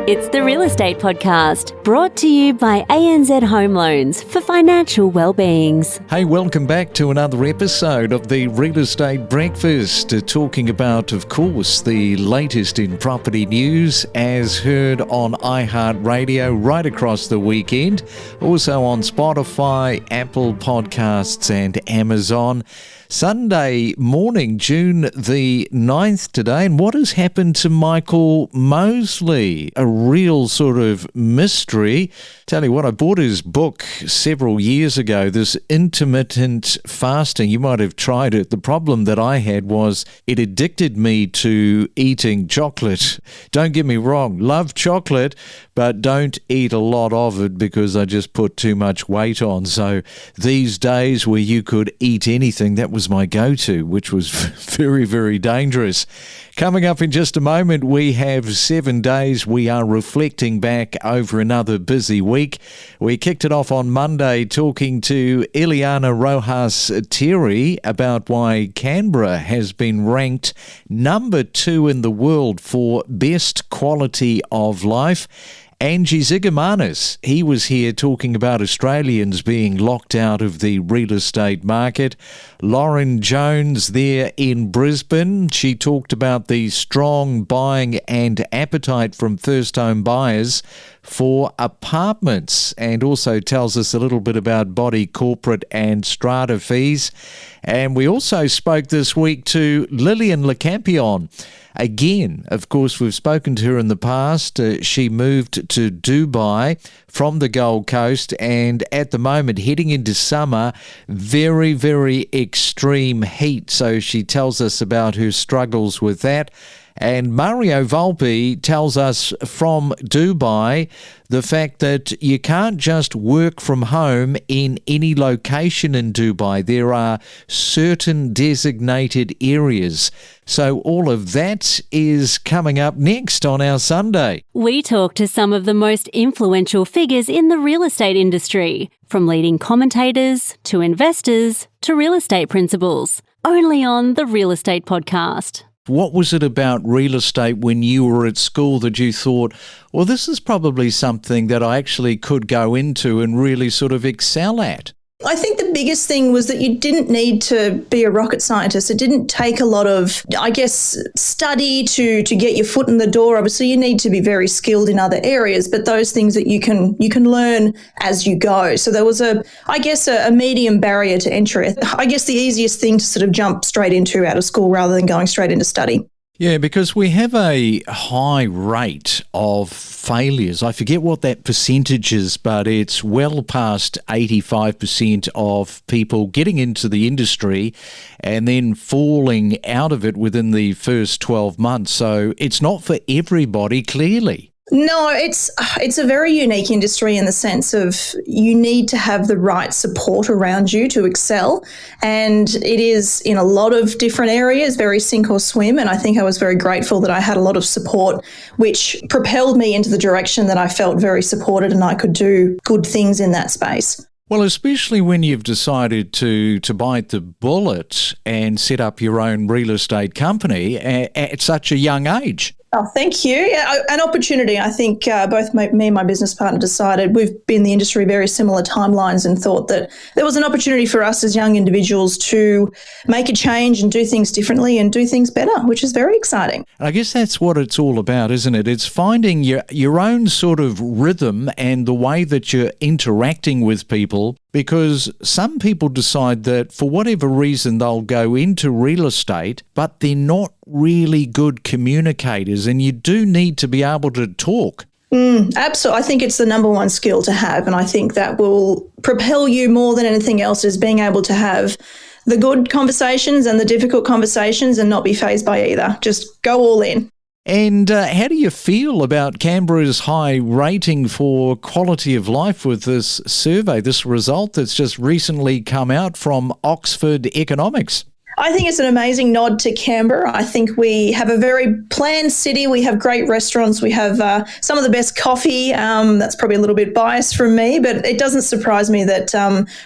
It's the Real Estate Podcast, brought to you by ANZ Home Loans for financial well-beings. Hey, welcome back to another episode of the Real Estate Breakfast, talking about, of course, the latest in property news as heard on iHeartRadio right across the weekend, also on Spotify, Apple Podcasts and Amazon. Sunday morning, June the 9th today, and what has happened to Michael Mosley? A real sort of mystery. Tell you what, I bought his book several years ago, this intermittent fasting. You might have tried it. The problem that I had was it addicted me to eating chocolate. Don't get me wrong, love chocolate, but don't eat a lot of it because I just put too much weight on. So these days where you could eat anything, that was my go-to, which was very, very dangerous. Coming up in just a moment, we have 7 days. We are reflecting back over another busy week. We kicked it off on Monday talking to Ileana Rojas-Thierry about why Canberra has been ranked number 2 in the world for best quality of life. Angie Zigomanis, he was here talking about Australians being locked out of the real estate market. Lauren Jones there in Brisbane, she talked about the strong buying and appetite from first home buyers for apartments, and also tells us a little bit about body corporate and strata fees. And we also spoke this week to Lillian LeCampion. Again, of course, we've spoken to her in the past. She moved to Dubai from the Gold Coast, and at the moment, heading into summer, very, very extreme heat. So she tells us about her struggles with that. And Mario Volpe tells us from Dubai the fact that you can't just work from home in any location in Dubai. There are certain designated areas. So all of that is coming up next on our Sunday. We talk to some of the most influential figures in the real estate industry, from leading commentators to investors to real estate principals, only on the Real Estate Podcast. What was it about real estate when you were at school that you thought, well, this is probably something that I actually could go into and really sort of excel at? I think the biggest thing was that you didn't need to be a rocket scientist. It didn't take a lot of, study to get your foot in the door. Obviously, you need to be very skilled in other areas, but those things that you can learn as you go. So there was a medium barrier to entry. I guess the easiest thing to sort of jump straight into out of school rather than going straight into study. Yeah, because we have a high rate of failures. I forget what that percentage is, but it's well past 85% of people getting into the industry and then falling out of it within the first 12 months. So it's not for everybody, clearly. No, it's a very unique industry in the sense of you need to have the right support around you to excel. And it is in a lot of different areas, very sink or swim. And I think I was very grateful that I had a lot of support, which propelled me into the direction that I felt very supported and I could do good things in that space. Well, especially when you've decided to bite the bullet and set up your own real estate company at such a young age. Oh, thank you. Yeah, an opportunity. I think both me and my business partner decided, we've been in the industry very similar timelines, and thought that there was an opportunity for us as young individuals to make a change and do things differently and do things better, which is very exciting. I guess that's what it's all about, isn't it? It's finding your own sort of rhythm and the way that you're interacting with people, because some people decide that for whatever reason they'll go into real estate, but they're not really good communicators, and you do need to be able to talk. Absolutely. I think it's the number one skill to have, and I think that will propel you more than anything else, is being able to have the good conversations and the difficult conversations and not be fazed by either. Just go all in. And how do you feel about Canberra's high rating for quality of life with this survey, this result that's just recently come out from Oxford Economics? I think it's an amazing nod to Canberra. I think we have a very planned city. We have great restaurants. We have some of the best coffee. That's probably a little bit biased from me, but it doesn't surprise me that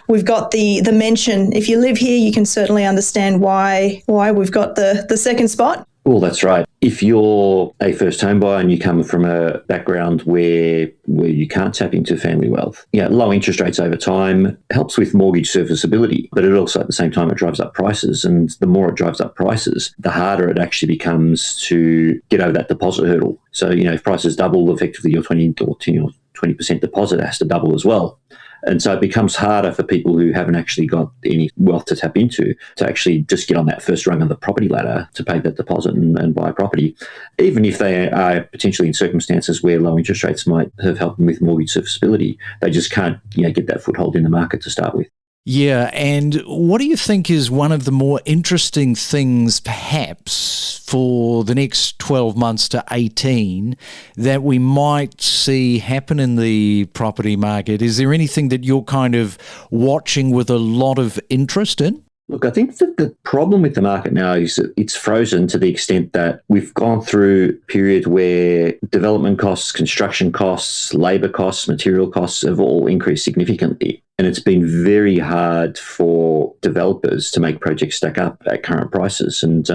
we've got the mention. If you live here, you can certainly understand why we've got the second spot. Well, that's right. If you're a first home buyer and you come from a background where you can't tap into family wealth, low interest rates over time helps with mortgage serviceability, but it also at the same time it drives up prices. And the more it drives up prices, the harder it actually becomes to get over that deposit hurdle. So, if prices double, effectively your 20% deposit has to double as well. And so it becomes harder for people who haven't actually got any wealth to tap into to actually just get on that first rung of the property ladder to pay that deposit and buy a property, even if they are potentially in circumstances where low interest rates might have helped them with mortgage serviceability. They just can't get that foothold in the market to start with. Yeah, and what do you think is one of the more interesting things perhaps for the next 12 months to 18 that we might see happen in the property market? Is there anything that you're kind of watching with a lot of interest in? Look, I think that the problem with the market now is that it's frozen to the extent that we've gone through a period where development costs, construction costs, labour costs, material costs have all increased significantly. And it's been very hard for developers to make projects stack up at current prices. And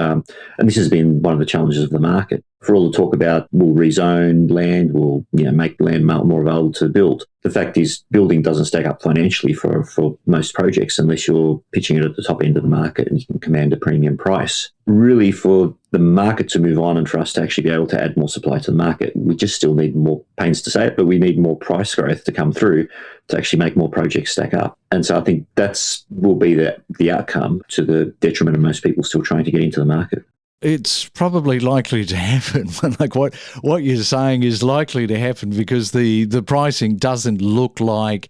this has been one of the challenges of the market. For all the talk about we'll rezone land, we'll make land more available to build. The fact is building doesn't stack up financially for most projects unless you're pitching it at the top end of the market and you can command a premium price. Really, for the market to move on and for us to actually be able to add more supply to the market, we just still need more, pains to say it, but we need more price growth to come through to actually make more projects stack up. And so I think will be the outcome to the detriment of most people still trying to get into the market. It's probably likely to happen. Like what you're saying is likely to happen because the pricing doesn't look like,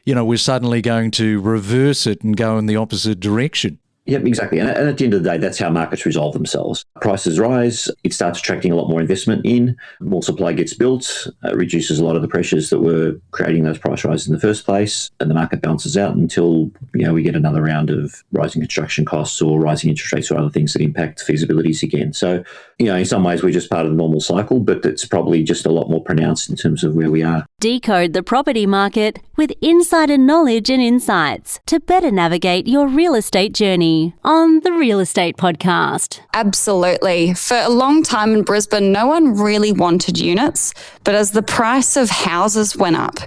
we're suddenly going to reverse it and go in the opposite direction. Yep, exactly. And at the end of the day, that's how markets resolve themselves. Prices rise, it starts attracting a lot more investment in, more supply gets built, reduces a lot of the pressures that were creating those price rises in the first place, and the market balances out until we get another round of rising construction costs or rising interest rates or other things that impact feasibilities again. So, in some ways we're just part of the normal cycle, but it's probably just a lot more pronounced in terms of where we are. Decode the property market with insider knowledge and insights to better navigate your real estate journey on the Real Estate Podcast. Absolutely. For a long time in Brisbane, no one really wanted units, but as the price of houses went up,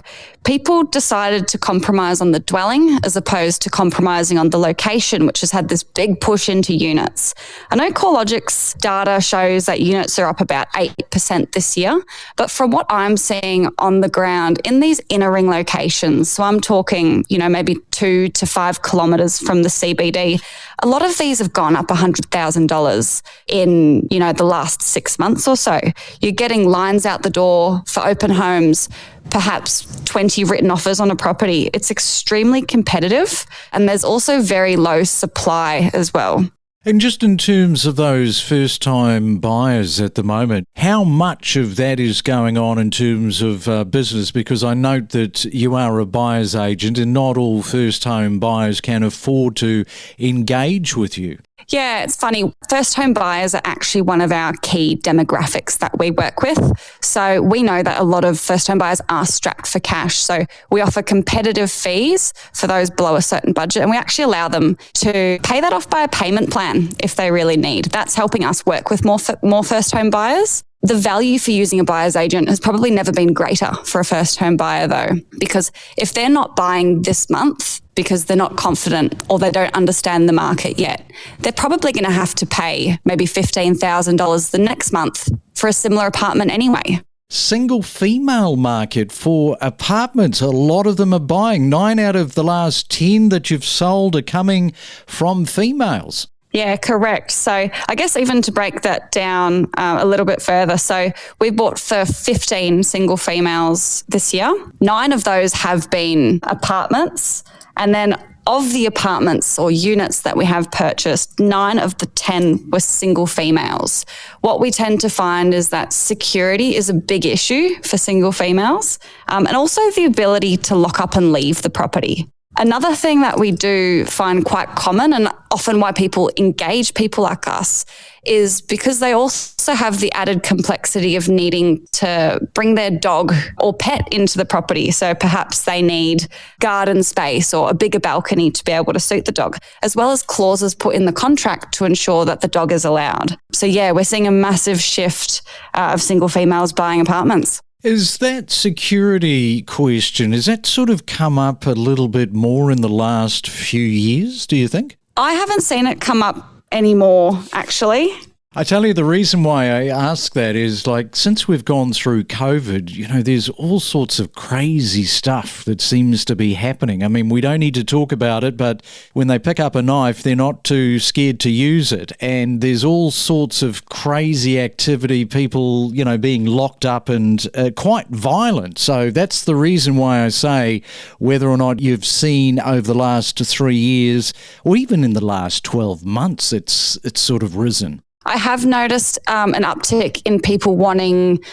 people decided to compromise on the dwelling as opposed to compromising on the location, which has had this big push into units. I know CoreLogic's data shows that units are up about 8% this year, but from what I'm seeing on the ground in these inner ring locations, so I'm talking, maybe 2 to 5 kilometres from the CBD, a lot of these have gone up $100,000 in, the last 6 months or so. You're getting lines out the door for open homes, perhaps 20 written offers on a property. It's extremely competitive, and there's also very low supply as well. And just in terms of those first-time buyers at the moment, how much of that is going on in terms of business? Because I note that you are a buyer's agent and not all first-home buyers can afford to engage with you. Yeah, it's funny. First home buyers are actually one of our key demographics that we work with. So we know that a lot of first home buyers are strapped for cash. So we offer competitive fees for those below a certain budget, and we actually allow them to pay that off by a payment plan if they really need. That's helping us work with more first home buyers. The value for using a buyer's agent has probably never been greater for a first home buyer though, because if they're not buying this month because they're not confident or they don't understand the market yet, they're probably going to have to pay maybe $15,000 the next month for a similar apartment anyway. Single female market for apartments. A lot of them are buying. 9 out of the last 10 that you've sold are coming from females. Yeah, correct. So I guess even to break that down a little bit further, so we bought for 15 single females this year. 9 of those have been apartments. And then of the apartments or units that we have purchased, 9 of the 10 were single females. What we tend to find is that security is a big issue for single females, and also the ability to lock up and leave the property. Another thing that we do find quite common, and often why people engage people like us, is because they also have the added complexity of needing to bring their dog or pet into the property. So perhaps they need garden space or a bigger balcony to be able to suit the dog, as well as clauses put in the contract to ensure that the dog is allowed. So yeah, we're seeing a massive shift of single females buying apartments. Is that security question, has that sort of come up a little bit more in the last few years, do you think? I haven't seen it come up anymore, actually. I tell you, the reason why I ask that is, like, since we've gone through COVID, there's all sorts of crazy stuff that seems to be happening. I mean, we don't need to talk about it, but when they pick up a knife, they're not too scared to use it. And there's all sorts of crazy activity, people, being locked up and quite violent. So that's the reason why I say whether or not you've seen over the last 3 years or even in the last 12 months, it's sort of risen. I have noticed an uptick in people wanting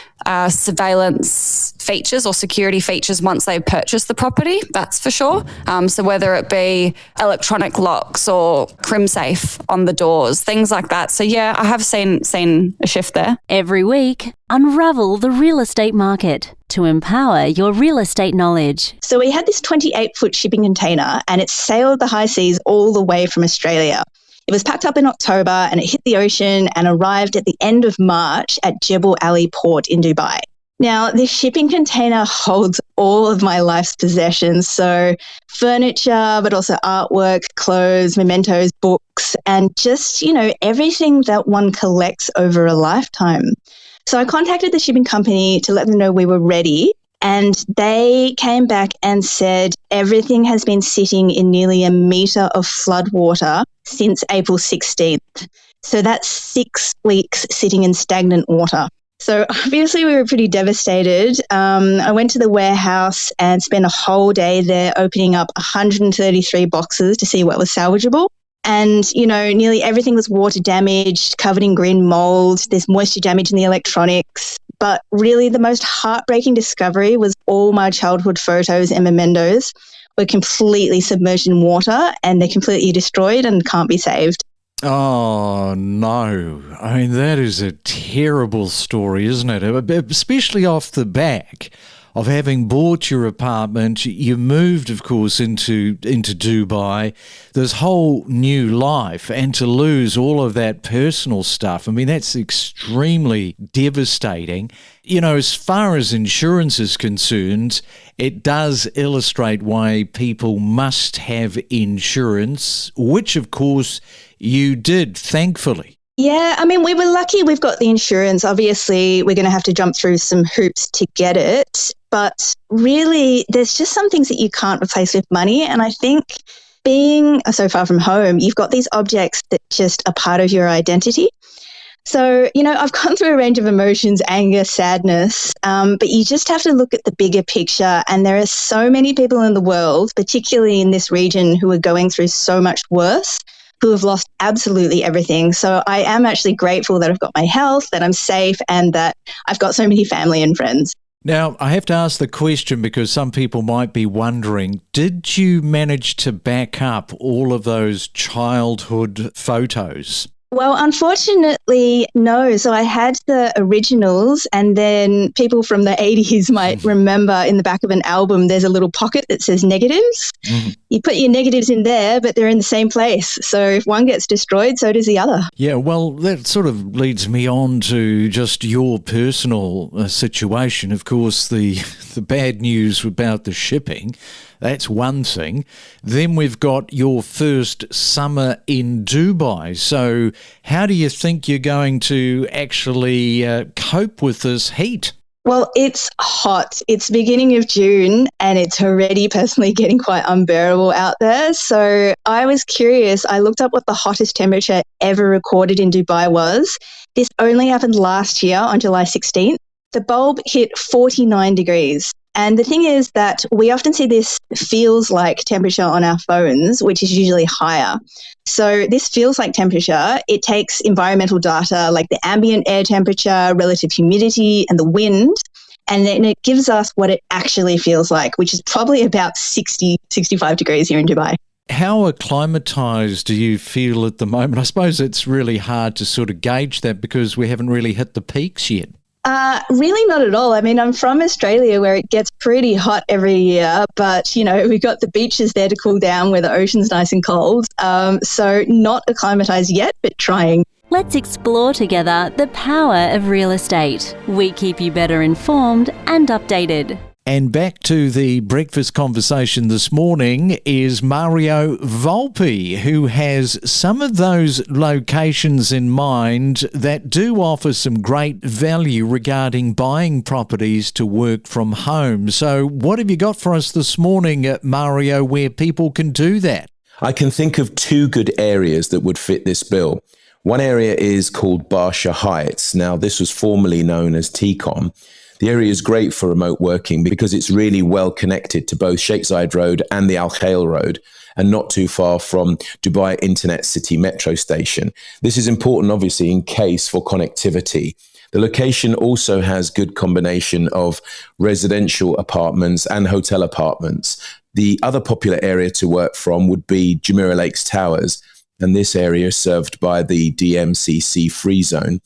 surveillance features or security features once they purchase the property, that's for sure. So whether it be electronic locks or CrimSafe on the doors, things like that. So yeah, I have seen a shift there. Every week, unravel the real estate market to empower your real estate knowledge. So we had this 28-foot shipping container and it sailed the high seas all the way from Australia. It was packed up in October and it hit the ocean and arrived at the end of March at Jebel Ali Port in Dubai. Now, this shipping container holds all of my life's possessions, so furniture, but also artwork, clothes, mementos, books, and just, everything that one collects over a lifetime. So I contacted the shipping company to let them know we were ready. And they came back and said everything has been sitting in nearly a metre of flood water since April 16th. So that's 6 weeks sitting in stagnant water. So obviously we were pretty devastated. I went to the warehouse and spent a whole day there opening up 133 boxes to see what was salvageable. And, nearly everything was water damaged, covered in green mold. There's moisture damage in the electronics. But really the most heartbreaking discovery was all my childhood photos and mementos were completely submerged in water and they're completely destroyed and can't be saved. Oh, no. I mean, that is a terrible story, isn't it? Especially off the back of having bought your apartment. You moved, of course, into Dubai, this whole new life, and to lose all of that personal stuff. I mean, that's extremely devastating. As far as insurance is concerned, it does illustrate why people must have insurance, which, of course, you did, thankfully. Yeah, I mean, we were lucky we've got the insurance. Obviously, we're going to have to jump through some hoops to get it. But really, there's just some things that you can't replace with money. And I think being so far from home, you've got these objects that just are part of your identity. So, I've gone through a range of emotions, anger, sadness, but you just have to look at the bigger picture. And there are so many people in the world, particularly in this region, who are going through so much worse, who have lost absolutely everything. So I am actually grateful that I've got my health, that I'm safe, and that I've got so many family and friends. Now, I have to ask the question because some people might be wondering, did you manage to back up all of those childhood photos? Well, unfortunately, no. So I had the originals, and then people from the 80s might remember in the back of an album, there's a little pocket that says negatives. Mm-hmm. You put your negatives in there, but they're in the same place. So if one gets destroyed, so does the other. Yeah, well, that sort of leads me on to just your personal situation. Of course, the bad news about the shipping. That's one thing. Then we've got your first summer in Dubai. So how do you think you're going to actually cope with this heat? Well, it's hot. It's beginning of June and it's already personally getting quite unbearable out there. So I was curious. I looked up what the hottest temperature ever recorded in Dubai was. This only happened last year on July 16th. The bulb hit 49 degrees. And the thing is that we often see this feels like temperature on our phones, which is usually higher. So this feels like temperature. It takes environmental data like the ambient air temperature, relative humidity, and the wind. And then it gives us what it actually feels like, which is probably about 60, 65 degrees here in Dubai. How acclimatised do you feel at the moment? I suppose it's really hard to sort of gauge that because we haven't really hit the peaks yet. Really not at all. I mean, I'm from Australia where it gets pretty hot every year, but, we've got the beaches there to cool down where the ocean's nice and cold. So not acclimatised yet, but trying. Let's explore together the power of real estate. We keep you better informed and updated. And back to the breakfast conversation this morning is Mario Volpe, who has some of those locations in mind that do offer some great value regarding buying properties to work from home. So what have you got for us this morning, Mario, where people can do that? I can think of two good areas that would fit this bill. One area is called Barsha Heights. Now, this was formerly known as TCOM. The area is great for remote working because it's really well connected to both Sheikh Zayed Road and the Al Khail Road, and not too far from Dubai Internet City metro station. This is important, obviously, in case for connectivity. The location also has good combination of residential apartments and hotel apartments. The other popular area to work from would be Jumeirah Lakes Towers, and this area is served by the DMCC Free Zone.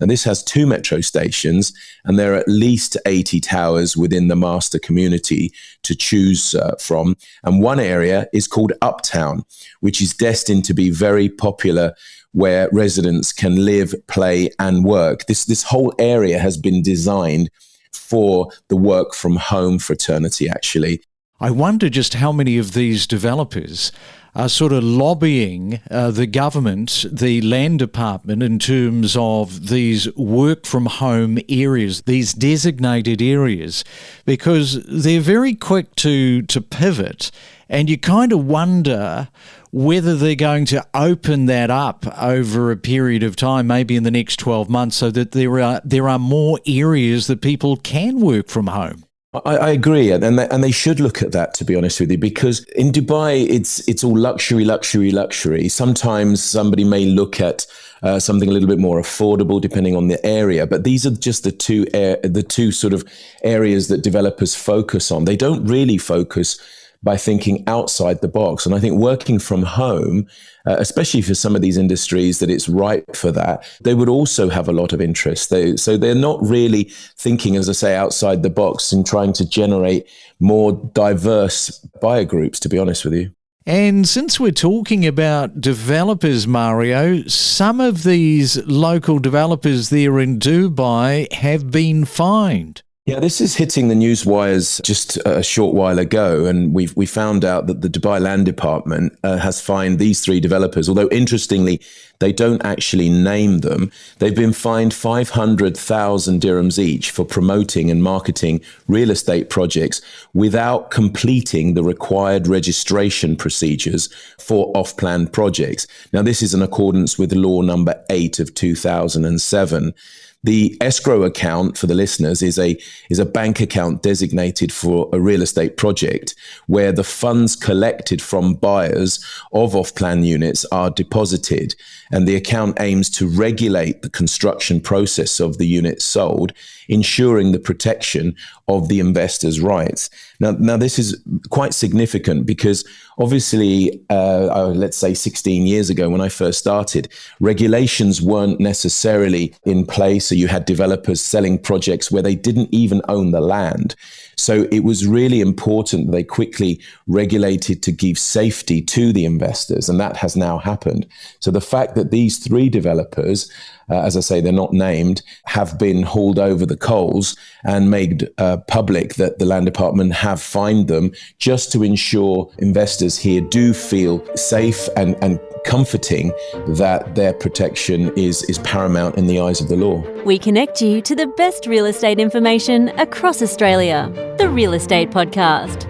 Now, this has 2 metro stations, and there are at least 80 towers within the master community to choose from. And one area is called Uptown, which is destined to be very popular, where residents can live, play, and work. This whole area has been designed for the work from home fraternity, actually. I wonder just how many of these developers are sort of lobbying the government, the land department, in terms of these work from home areas, these designated areas, because they're very quick to pivot, and you kind of wonder whether they're going to open that up over a period of time, maybe in the next 12 months, so that there are more areas that people can work from home. I agree, and they should look at that, to be honest with you, because in Dubai it's all luxury. Sometimes somebody may look at something a little bit more affordable, depending on the area. But these are just the two sort of areas that developers focus on. They don't really focus by thinking outside the box. And I think working from home, especially for some of these industries that it's ripe for that, they would also have a lot of interest. So they're not really thinking, as I say, outside the box and trying to generate more diverse buyer groups, to be honest with you. And since we're talking about developers, Mario, some of these local developers there in Dubai have been fined. Yeah, this is hitting the news wires just a short while ago, and we found out that the Dubai Land Department has fined these 3 developers, although interestingly, they don't actually name them. They've been fined 500,000 dirhams each for promoting and marketing real estate projects without completing the required registration procedures for off-plan projects. Now, this is in accordance with Law number 8 of 2007. The escrow account, for the listeners, is a bank account designated for a real estate project where the funds collected from buyers of off-plan units are deposited, and the account aims to regulate the construction process of the units sold, ensuring the protection of the investor's rights. Now this is quite significant because obviously, let's say 16 years ago when I first started, regulations weren't necessarily in place. So you had developers selling projects where they didn't even own the land. So it was really important that they quickly regulated to give safety to the investors, and that has now happened. So the fact that these 3 developers, as I say, they're not named, have been hauled over the coals and made public that the Land Department have fined them just to ensure investors here do feel safe and comforting that their protection is paramount in the eyes of the law. We connect you to the best real estate information across Australia. The Real Estate Podcast.